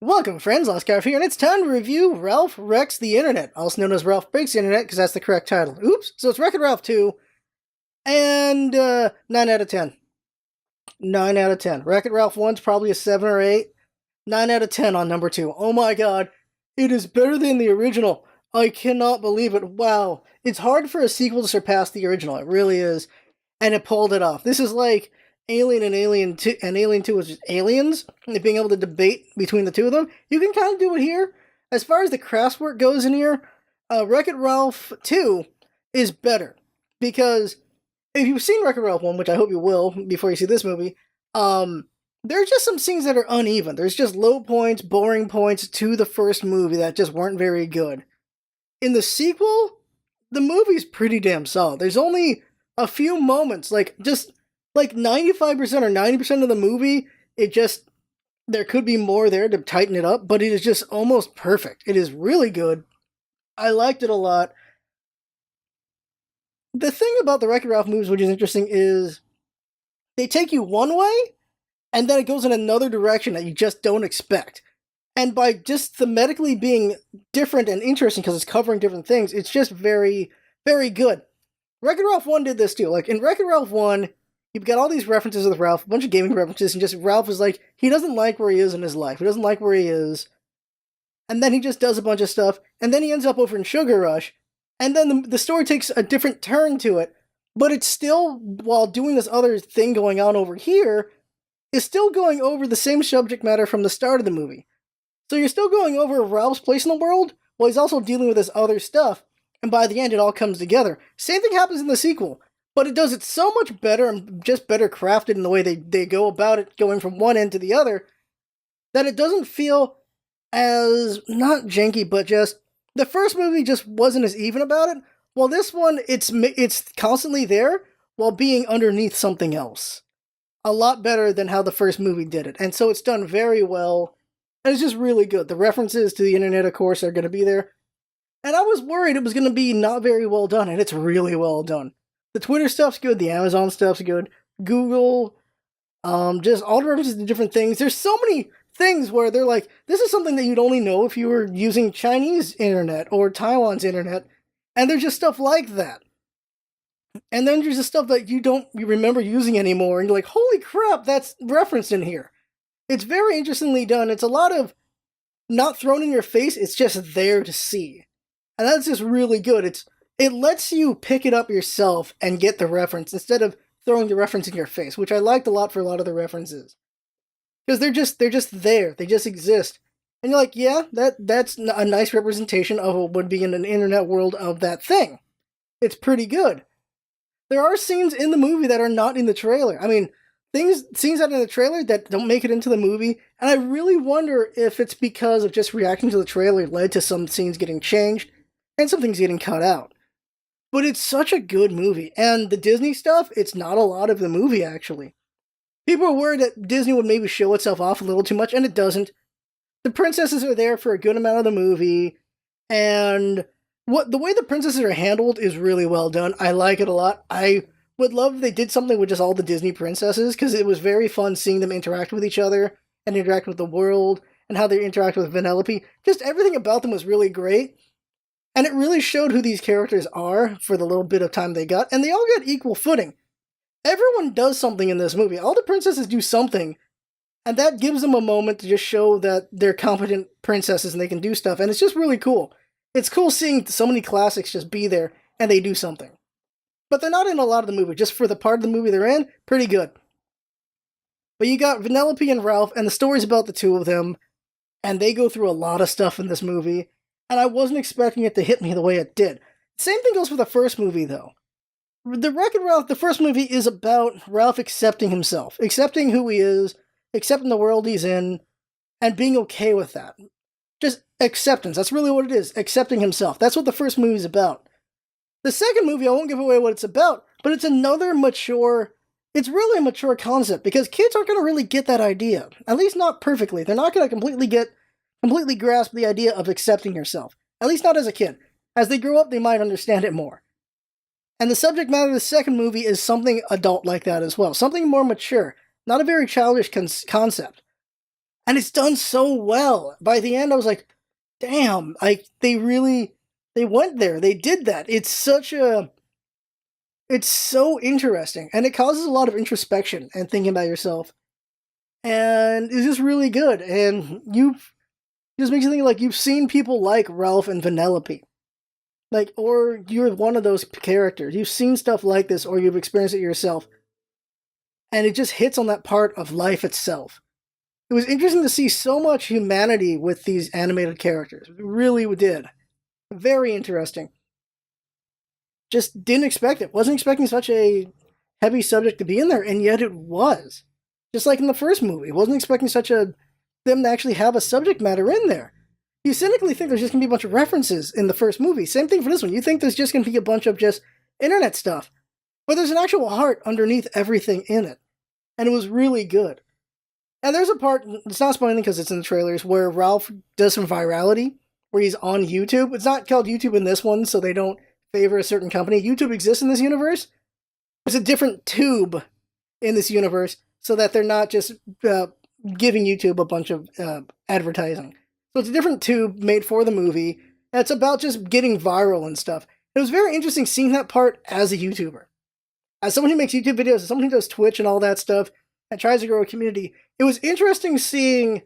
Welcome, friends. LostScarf here, and it's time to review Ralph Wrecks the Internet, also known as Ralph Breaks the Internet, because that's the correct title. Oops. So it's Wreck-It Ralph 2, and 9 out of 10. 9 out of 10. Wreck-It Ralph 1's probably a 7 or 8. 9 out of 10 on number 2. Oh my god, it is better than the original. I cannot believe it. Wow. It's hard for a sequel to surpass the original. It really is. And it pulled it off. This is like Alien and Alien 2, and Alien 2 was just aliens, and being able to debate between the two of them. You can kind of do it here. As far as the craftswork goes in here, Wreck-It Ralph 2 is better. Because if you've seen Wreck-It Ralph 1, which I hope you will before you see this movie, there's just some scenes that are uneven. There's just low points, boring points to the first movie that just weren't very good. In the sequel, the movie's pretty damn solid. There's only a few moments, like 95% or 90% of the movie, there could be more there to tighten it up, but it is just almost perfect. It is really good. I liked it a lot. The thing about the Wreck-It Ralph movies, which is interesting, is they take you one way, and then it goes in another direction that you just don't expect. And by just thematically being different and interesting, because it's covering different things, it's just very, very good. Wreck-It Ralph 1 did this too. Like, in Wreck-It Ralph 1, you've got all these references with Ralph, a bunch of gaming references, and just Ralph is like, he doesn't like where he is in his life. He doesn't like where he is. And then he just does a bunch of stuff, and then he ends up over in Sugar Rush, and then the story takes a different turn to it, but it's still, while doing this other thing going on over here, is still going over the same subject matter from the start of the movie. So you're still going over Ralph's place in the world, while he's also dealing with this other stuff, and by the end it all comes together. Same thing happens in the sequel, but it does it so much better and just better crafted in the way they go about it, going from one end to the other, that it doesn't feel as, not janky, but just, the first movie just wasn't as even about it, while this one, it's constantly there, while being underneath something else. A lot better than how the first movie did it, and so it's done very well, and it's just really good. The references to the internet, of course, are going to be there, and I was worried it was going to be not very well done, and it's really well done. The Twitter stuff's good, the Amazon stuff's good, Google, just all the references to different things. There's so many things where they're like, this is something that you'd only know if you were using Chinese internet or Taiwan's internet, and there's just stuff like that. And then there's just stuff that you remember using anymore, and you're like, holy crap, that's referenced in here. It's very interestingly done. It's a lot of not thrown in your face, it's just there to see. And that's just really good. It lets you pick it up yourself and get the reference instead of throwing the reference in your face, which I liked a lot for a lot of the references. Because they're just there. They just exist. And you're like, yeah, that's a nice representation of what would be in an internet world of that thing. It's pretty good. There are scenes in the movie that are not in the trailer. I mean, scenes that are in the trailer that don't make it into the movie, and I really wonder if it's because of just reacting to the trailer led to some scenes getting changed, and some things getting cut out. But it's such a good movie, and the Disney stuff, it's not a lot of the movie, actually. People are worried that Disney would maybe show itself off a little too much, and it doesn't. The princesses are there for a good amount of the movie, and the way the princesses are handled is really well done. I like it a lot. I would love if they did something with just all the Disney princesses, because it was very fun seeing them interact with each other, and interact with the world, and how they interact with Vanellope. Just everything about them was really great. And it really showed who these characters are for the little bit of time they got, and they all got equal footing. Everyone does something in this movie. All the princesses do something, and that gives them a moment to just show that they're competent princesses and they can do stuff, and it's just really cool. It's cool seeing so many classics just be there, and they do something. But they're not in a lot of the movie. Just for the part of the movie they're in, pretty good. But you got Vanellope and Ralph, and the story's about the two of them, and they go through a lot of stuff in this movie, and I wasn't expecting it to hit me the way it did. Same thing goes for the first movie, though. The Wreck-It Ralph, the first movie, is about Ralph accepting himself, accepting who he is, accepting the world he's in, and being okay with that. Just acceptance, that's really what it is, accepting himself. That's what the first movie's about. The second movie, I won't give away what it's about, but it's another it's really a mature concept, because kids aren't going to really get that idea. At least not perfectly. They're not going to completely grasp the idea of accepting yourself. At least not as a kid. As they grow up, they might understand it more. And the subject matter of the second movie is something adult like that as well. Something more mature. Not a very childish concept. And it's done so well. By the end, I was like, damn, like they went there. They did that. It's so interesting. And it causes a lot of introspection and thinking about yourself. And it's just really good. And just makes you think like you've seen people like Ralph and Vanellope. Like, or you're one of those characters. You've seen stuff like this, or you've experienced it yourself. And it just hits on that part of life itself. It was interesting to see so much humanity with these animated characters. It really did. Very interesting. Just didn't expect it. Wasn't expecting such a heavy subject to be in there, and yet it was. Just like in the first movie. Wasn't expecting them to actually have a subject matter in there. You cynically think there's just going to be a bunch of references in the first movie. Same thing for this one. You think there's just going to be a bunch of just internet stuff. But there's an actual heart underneath everything in it. And it was really good. And there's a part, it's not spoiling because it's in the trailers, where Ralph does some virality, where he's on YouTube. It's not called YouTube in this one, so they don't favor a certain company. YouTube exists in this universe. There's a different tube in this universe, so that they're not just giving YouTube a bunch of advertising. So it's a different tube made for the movie, and it's about just getting viral and stuff. It was very interesting seeing that part as a YouTuber. As someone who makes YouTube videos, as someone who does Twitch and all that stuff, and tries to grow a community, it was interesting seeing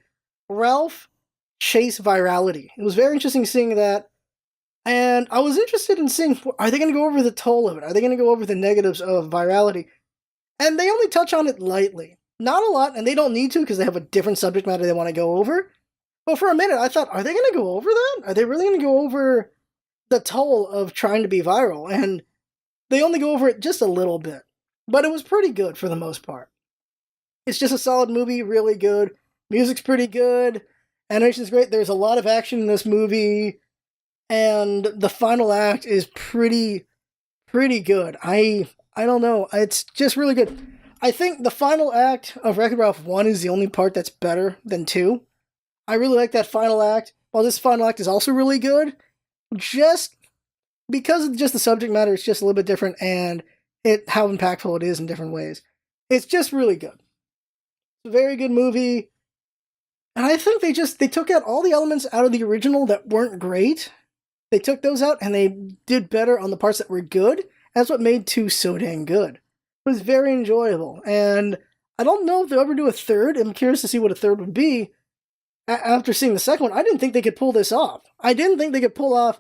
Ralph chase virality. It was very interesting seeing that, and I was interested in seeing, are they going to go over the toll of it? Are they going to go over the negatives of virality? And they only touch on it lightly. Not a lot, and they don't need to because they have a different subject matter they want to go over. But for a minute, I thought, are they going to go over that? Are they really going to go over the toll of trying to be viral? And they only go over it just a little bit. But it was pretty good for the most part. It's just a solid movie, really good. Music's pretty good. Animation's great. There's a lot of action in this movie. And the final act is pretty good. I don't know. It's just really good. I think the final act of Wreck-It Ralph 1 is the only part that's better than 2. I really like that final act. While this final act is also really good, just because of just the subject matter, it's just a little bit different, and how impactful it is in different ways. It's just really good. It's a very good movie. And I think they took out all the elements out of the original that weren't great. They took those out, and they did better on the parts that were good. That's what made 2 so dang good. It was very enjoyable, and I don't know if they'll ever do a third. I'm curious to see what a third would be. After seeing the second one, I didn't think they could pull this off. I didn't think they could pull off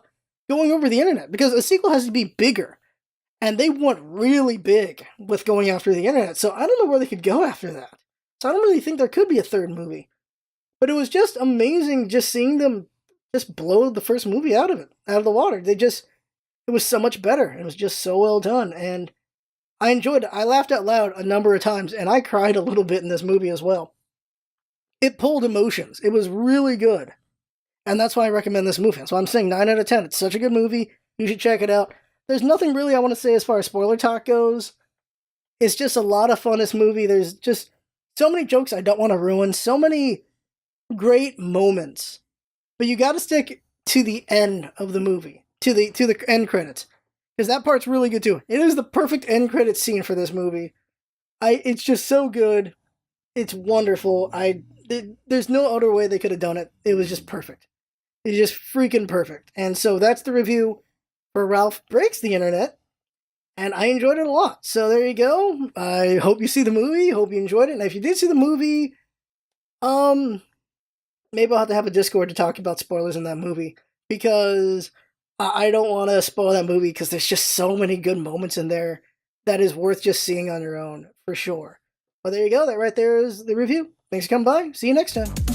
going over the internet, because a sequel has to be bigger, and they went really big with going after the internet, so I don't know where they could go after that. So I don't really think there could be a third movie. But it was just amazing just seeing them just blow the first movie out of the water. It was so much better. It was just so well done, and I enjoyed it. I laughed out loud a number of times, and I cried a little bit in this movie as well. It pulled emotions. It was really good. And that's why I recommend this movie. So I'm saying 9 out of 10. It's such a good movie. You should check it out. There's nothing really I want to say as far as spoiler talk goes. It's just a lot of fun, this movie. There's just so many jokes I don't want to ruin. So many great moments. But you got to stick to the end of the movie. To the end credits. Because that part's really good too. It is the perfect end credits scene for this movie. It's just so good. It's wonderful. There's no other way they could have done it. It was just perfect. It's just freaking perfect. And so that's the review for Ralph Breaks the Internet. And I enjoyed it a lot. So there you go. I hope you see the movie. Hope you enjoyed it. And if you did see the movie, maybe I'll have a Discord to talk about spoilers in that movie. Because I don't want to spoil that movie, because there's just so many good moments in there that is worth just seeing on your own, for sure. Well, there you go. That right there is the review. Thanks for coming by. See you next time.